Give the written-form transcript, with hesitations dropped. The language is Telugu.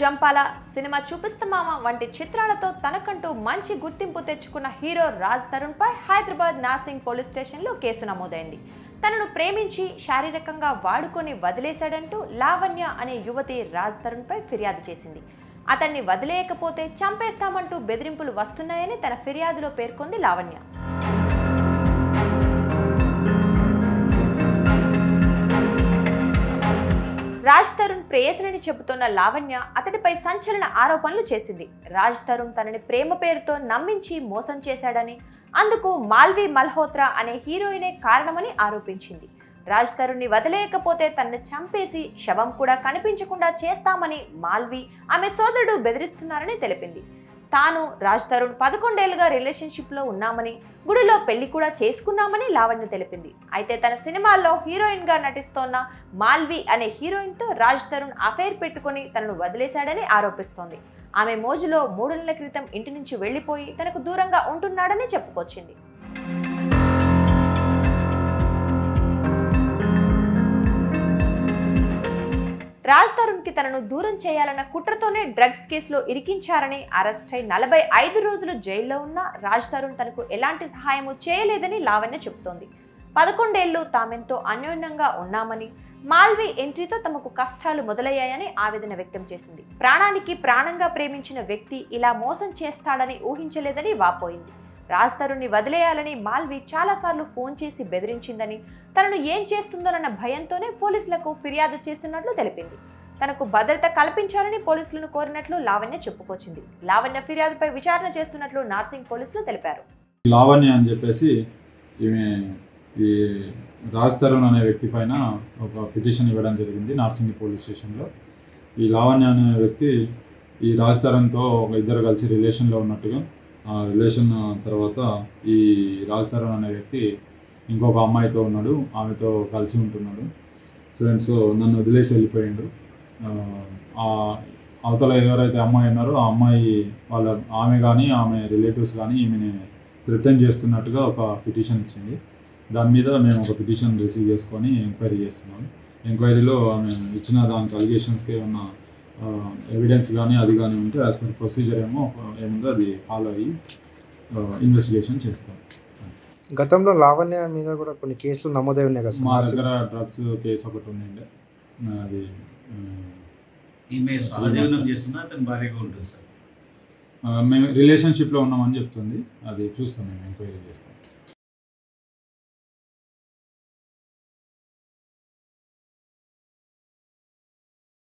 జంపాల, సినిమా చూపిస్తమామ వంటి చిత్రాలతో తనకంటూ మంచి గుర్తింపు తెచ్చుకున్న హీరో రాజ్ తరుణ్ పై హైదరాబాద్ నార్సింగ్ పోలీస్ స్టేషన్లో కేసు నమోదైంది. తనను ప్రేమించి శారీరకంగా వాడుకొని వదిలేశాడంటూ లావణ్య అనే యువతి రాజ్ తరుణ్ పై ఫిర్యాదు చేసింది. అతన్ని వదిలేయకపోతే చంపేస్తామంటూ బెదిరింపులు వస్తున్నాయని తన ఫిర్యాదులో పేర్కొంది లావణ్య. రాజ్ తరుణ్ ప్రేయసిని చెబుతున్న లావణ్య అతడిపై సంచలన ఆరోపణలు చేసింది. రాజ్ తరుణ్ తనని ప్రేమ పేరుతో నమ్మించి మోసం చేశాడని, అందుకు మాల్వి మల్హోత్రా అనే హీరోయినే కారణమని ఆరోపించింది. రాజ్ తరుణ్ని వదిలేయకపోతే తనను చంపేసి శవం కూడా కనిపించకుండా చేస్తామని మాల్వి ఆమె సోదరుడు బెదిరిస్తున్నారని తెలిపింది. తాను రాజ్ తరుణ్ 11 ఏళ్లుగా రిలేషన్షిప్లో ఉన్నామని, గుడిలో పెళ్లి కూడా చేసుకున్నామని లావణ్య తెలిపింది. అయితే తన సినిమాల్లో హీరోయిన్గా నటిస్తోన్న మాల్వి అనే హీరోయిన్తో రాజ్ తరుణ్ అఫైర్ పెట్టుకుని తనను వదిలేశాడని ఆరోపిస్తోంది. ఆమె మోజులో 3 నెలల క్రితం ఇంటి నుంచి వెళ్లిపోయి తనకు దూరంగా ఉంటున్నాడని చెప్పుకొచ్చింది. రాజ్ తరుణ్ కి తనను దూరం చేయాలన్న కుట్రతోనే డ్రగ్స్ కేసులో ఇరికించారని, అరెస్ట్ అయి 45 రోజులు జైల్లో ఉన్న రాజ్ తరుణ్ తనకు ఎలాంటి సహాయము చేయలేదని లావణ్య చెబుతోంది. 11 ఏళ్లు తామెంతో అన్యోన్యంగా ఉన్నామని, మాల్వి ఎంట్రీతో తమకు కష్టాలు మొదలయ్యాయని ఆవేదన వ్యక్తం చేసింది. ప్రాణానికి ప్రాణంగా ప్రేమించిన వ్యక్తి ఇలా మోసం చేస్తాడని ఊహించలేదని వాపోయింది. రాజ్ తరుణ్ని వదిలేయాలని మాల్వి చాలాసార్లు ఫోన్ చేసి బెదిరించిందని, తనను ఏం చేస్తుందోనన్న భయంతోనే పోలీసులకు ఫిర్యాదు చేస్తున్నట్లు తెలిపింది. తనకు భద్రత కల్పించాలని పోలీసులను కోరినట్లు లావణ్య చెప్పుకొచ్చింది. లావణ్య ఫిర్యాదుపై విచారణ చేస్తున్నట్లు నార్సింగ్ పోలీసులు తెలిపారు. లావణ్య అని చెప్పేసి ఈ రాజ్ తరుణ్ అనే వ్యక్తి పైన ఒక పిటిషన్ ఇవ్వడం జరిగింది నార్సింగ్ పోలీస్ స్టేషన్లో. ఈ లావణ్య అనే వ్యక్తి ఈ రాజ్ తరుణ్తో ఇద్దరు కలిసి రిలేషన్లో ఉన్నట్టుగా, ఆ రిలేషన్ తర్వాత ఈ రాజ్ తరుణ్ అనే వ్యక్తి ఇంకొక అమ్మాయితో ఉన్నాడు, ఆమెతో కలిసి ఉంటున్నాడు. సో నన్ను వదిలేసి వెళ్ళిపోయిండు. అవతల ఎవరైతే అమ్మాయి ఉన్నారో ఆ అమ్మాయి ఆమె కానీ ఆమె రిలేటివ్స్ కానీ ఈమెని థ్రెటన్ చేస్తున్నట్టుగా ఒక పిటిషన్ ఇచ్చింది. దాని మీద మేము ఒక పిటిషన్ రిసీవ్ చేసుకొని ఎంక్వైరీ చేస్తున్నాం. ఎంక్వైరీలో ఆమె ఇచ్చిన దానికి అలిగేషన్స్కి ఉన్న ఎవిడెన్స్ కానీ అది కానీ ఉంటే యాజ్ పర్ ప్రొసీజర్ ఏముందో అది ఫాలో అయ్యి ఇన్వెస్టిగేషన్ చేస్తాం. గతంలో లావణ్య మీద కూడా కొన్ని కేసులు నమోదై ఉన్నాయి కదా. మా దగ్గర డ్రగ్స్ కేసు ఒకటి ఉండే, అది మేము రిలేషన్షిప్లో ఉన్నామని చెప్తుంది. అది చూస్తాం, మేము ఎంక్వైరీ చేస్తాం.